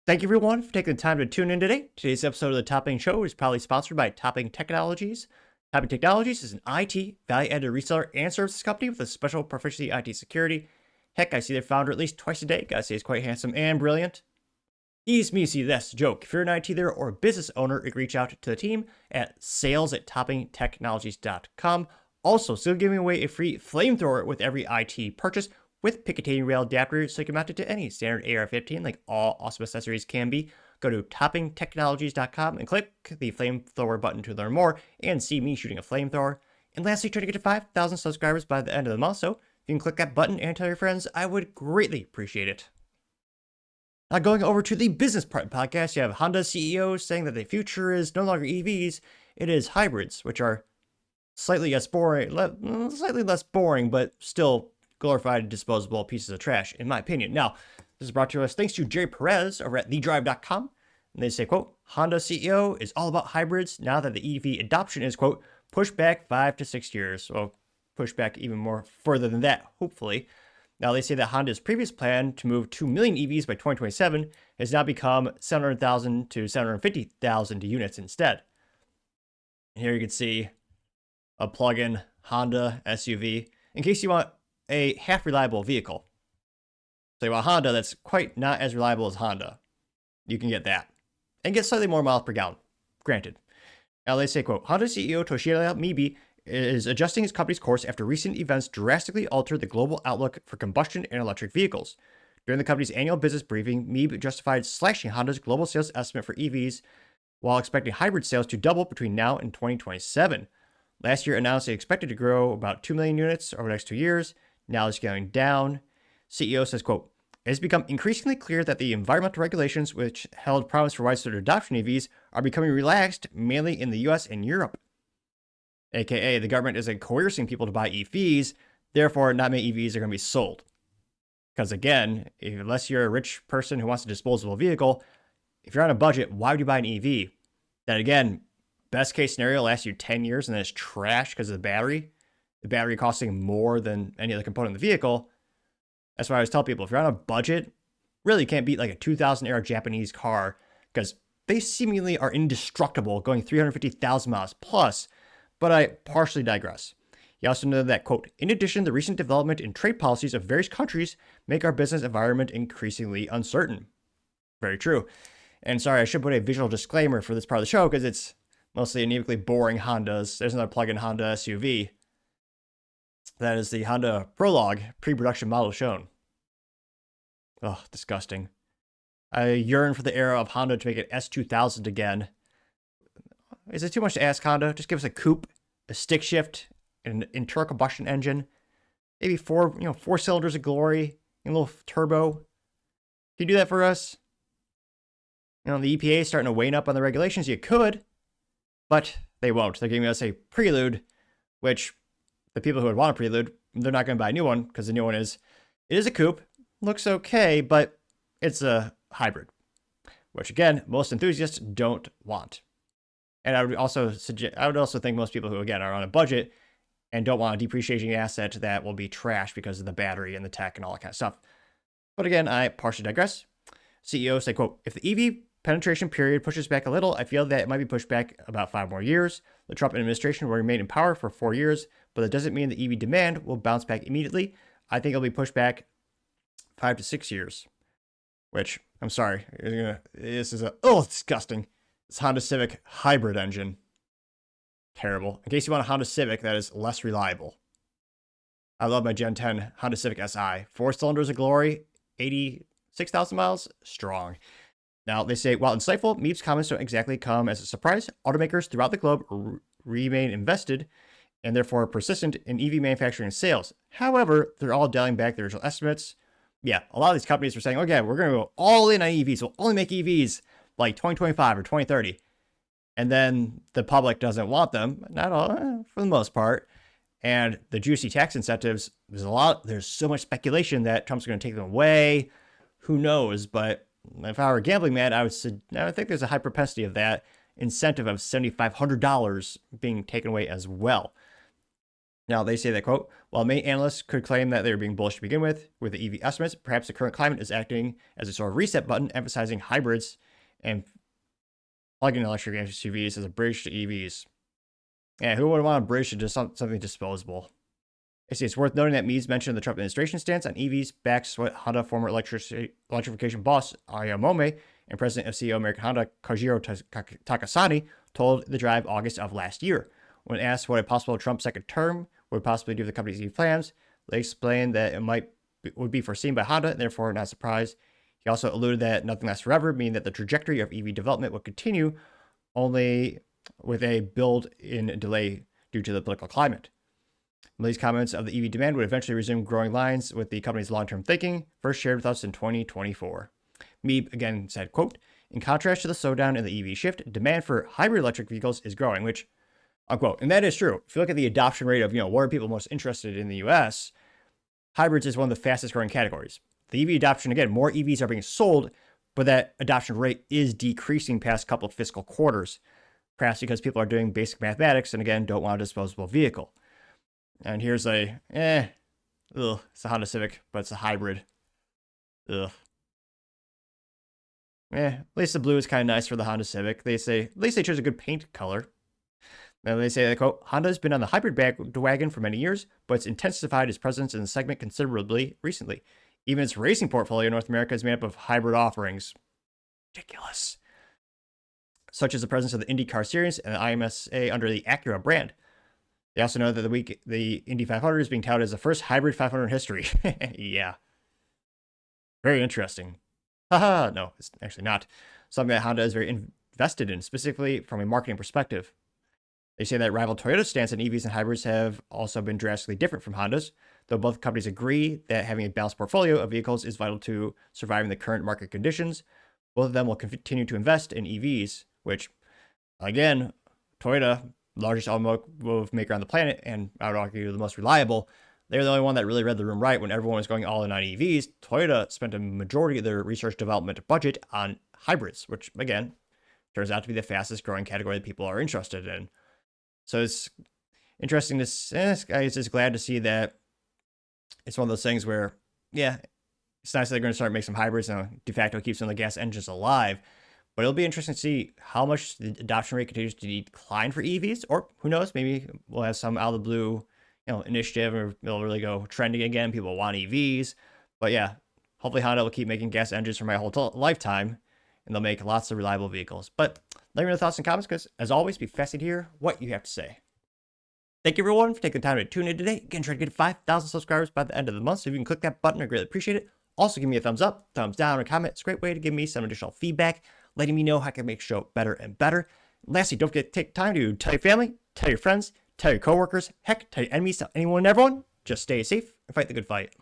Thank you, everyone, for taking the time to tune in today. Today's episode of the Topping Show is proudly sponsored by Topping Technologies. Topping Technologies is an IT value-added reseller and services company with a special proficiency IT security. Heck, I see their founder at least twice a day. Gotta say, he's quite handsome and brilliant. Ease me, see this joke. If you're an IT leader or a business owner, you can reach out to the team at sales@toppingtechnologies.com. Also, still giving away a free flamethrower with every IT purchase with Picatinny rail adapter, so you can mount it to any standard AR-15, like all awesome accessories can be. Go to toppingtechnologies.com and click the flamethrower button to learn more and see me shooting a flamethrower. And lastly, try to get to 5,000 subscribers by the end of the month, so if you can click that button and tell your friends, I would greatly appreciate it. Now, going over to the business part of the podcast, you have Honda CEO saying that the future is no longer EVs, it is hybrids, which are slightly less boring, but still glorified disposable pieces of trash, in my opinion. Now, this is brought to us thanks to Jerry Perez over at thedrive.com. And they say, quote, Honda CEO is all about hybrids now that the EV adoption is, quote, pushed back 5 to 6 years. Well, pushed back even more further than that, hopefully. Now, they say that Honda's previous plan to move 2 million EVs by 2027 has now become 700,000 to 750,000 units instead. And here you can see a plug-in Honda SUV in case you want a half reliable vehicle. So you want a Honda that's quite not as reliable as Honda. You can get that. And get slightly more miles per gallon. Granted. Now they say, quote, Honda CEO Toshiya Mibe is adjusting his company's course after recent events drastically altered the global outlook for combustion and electric vehicles. During the company's annual business briefing, Mibe justified slashing Honda's global sales estimate for EVs while expecting hybrid sales to double between now and 2027. Last year announced it expected to grow about 2 million units over the next 2 years. Now it's going down. CEO says, quote, it has become increasingly clear that the environmental regulations which held promise for widespread adoption of EVs are becoming relaxed, mainly in the US and Europe. AKA, the government isn't coercing people to buy EVs, therefore not many EVs are going to be sold. Because again, unless you're a rich person who wants a disposable vehicle, if you're on a budget, why would you buy an EV? That again, best case scenario lasts you 10 years and then it's trash because of the battery. The battery costing more than any other component of the vehicle. That's why I always tell people, if you're on a budget, really can't beat like a 2000 era Japanese car because they seemingly are indestructible going 350,000 miles plus, but I partially digress. He also noted that, quote, in addition, the recent development in trade policies of various countries make our business environment increasingly uncertain. Very true. And sorry, I should put a visual disclaimer for this part of the show because it's mostly anemically boring Hondas. There's another plug-in Honda SUV. That is the Honda Prologue pre-production model shown. Oh, disgusting. I yearn for the era of Honda to make it S2000 again. Is it too much to ask Honda? Just give us a coupe, a stick shift, an internal combustion engine, maybe four cylinders of glory, and a little turbo. Can you do that for us? The EPA is starting to wane up on the regulations. You could, but they won't. They're giving us a prelude, which the people who would want a prelude, they're not going to buy a new one because the new one it is a coupe, looks okay, but it's a hybrid, which again, most enthusiasts don't want. And I would also think most people who again are on a budget and don't want a depreciating asset that will be trash because of the battery and the tech and all that kind of stuff. But again, I partially digress. CEO say, quote, if the EV penetration period pushes back a little, I feel that it might be pushed back about 5 more years. The Trump administration will remain in power for 4 years, but that doesn't mean the EV demand will bounce back immediately. I think it'll be pushed back 5 to 6 years, which I'm sorry. This is disgusting. It's Honda Civic hybrid engine. Terrible. In case you want a Honda Civic that is less reliable. I love my Gen 10 Honda Civic Si. 4 cylinders of glory, 86,000 miles, strong. Now, they say, while insightful, Mibe's comments don't exactly come as a surprise. Automakers throughout the globe remain invested and therefore persistent in EV manufacturing and sales. However, they're all dialing back their original estimates. Yeah, a lot of these companies are saying, okay, we're going to go all in on EVs. We'll only make EVs like 2025 or 2030. And then the public doesn't want them, not all, for the most part. And the juicy tax incentives, there's so much speculation that Trump's going to take them away. Who knows? But if I were a gambling man, I think there's a high propensity of that incentive of $7,500 being taken away as well. Now, they say that, quote, while many analysts could claim that they were being bullish to begin with the EV estimates, perhaps the current climate is acting as a sort of reset button, emphasizing hybrids and plug-in electric SUVs as a bridge to EVs. Yeah, who would want a bridge to just something disposable? I see it's worth noting that Meades mentioned the Trump administration stance on EVs backs what Honda former electrification boss Aya Momei and president of CEO American Honda Kojiro Takasani told The Drive August of last year. When asked what a possible Trump second term would possibly do to the company's EV plans, they explained that it would be foreseen by Honda and therefore not surprised. He also alluded that nothing lasts forever, meaning that the trajectory of EV development would continue only with a build-in delay due to the political climate. Milley's comments of the EV demand would eventually resume growing lines with the company's long-term thinking, first shared with us in 2024. Meeb again said, quote, in contrast to the slowdown in the EV shift, demand for hybrid electric vehicles is growing, which, unquote, and that is true. If you look at the adoption rate of, what are people most interested in the US, hybrids is one of the fastest growing categories. The EV adoption, again, more EVs are being sold, but that adoption rate is decreasing past a couple of fiscal quarters, perhaps because people are doing basic mathematics and, again, don't want a disposable vehicle. And here's it's a Honda Civic, but it's a hybrid. Ugh. At least the blue is kind of nice for the Honda Civic. They say, at least they chose a good paint color. Then they say, quote, Honda has been on the hybrid bandwagon for many years, but it's intensified its presence in the segment considerably recently. Even its racing portfolio in North America is made up of hybrid offerings. Ridiculous. Such as the presence of the IndyCar Series and the IMSA under the Acura brand. They also know that the Indy 500 is being touted as the first hybrid 500 in history. Yeah. Very interesting. Haha, no, it's actually not. Something that Honda is very invested in, specifically from a marketing perspective. They say that rival Toyota's stance on EVs and hybrids have also been drastically different from Honda's, though both companies agree that having a balanced portfolio of vehicles is vital to surviving the current market conditions. Both of them will continue to invest in EVs, which, again, Toyota, largest automotive maker on the planet, and I would argue the most reliable, they're the only one that really read the room right when everyone was going all in on EVs. Toyota spent a majority of their research development budget on hybrids, which, again, turns out to be the fastest growing category that people are interested in. So it's interesting to I was just glad to see that it's one of those things where, yeah, it's nice that they're going to start making some hybrids and de facto keep some of the gas engines alive. But it'll be interesting to see how much the adoption rate continues to decline for EVs, or who knows, maybe we'll have some out of the blue, initiative, or it'll really go trending again. People want EVs, but yeah, hopefully Honda will keep making gas engines for my whole lifetime, and they'll make lots of reliable vehicles. But let me know your thoughts and comments, because as always, be fascinated to hear what you have to say. Thank you everyone for taking the time to tune in today. Again, try to get 5,000 subscribers by the end of the month, so if you can click that button, I greatly appreciate it. Also, give me a thumbs up, thumbs down, or comment. It's a great way to give me some additional feedback, letting me know how I can make the show better and better. Lastly, don't forget to take time to tell your family, tell your friends, tell your coworkers, heck, tell your enemies, tell anyone and everyone. Just stay safe and fight the good fight.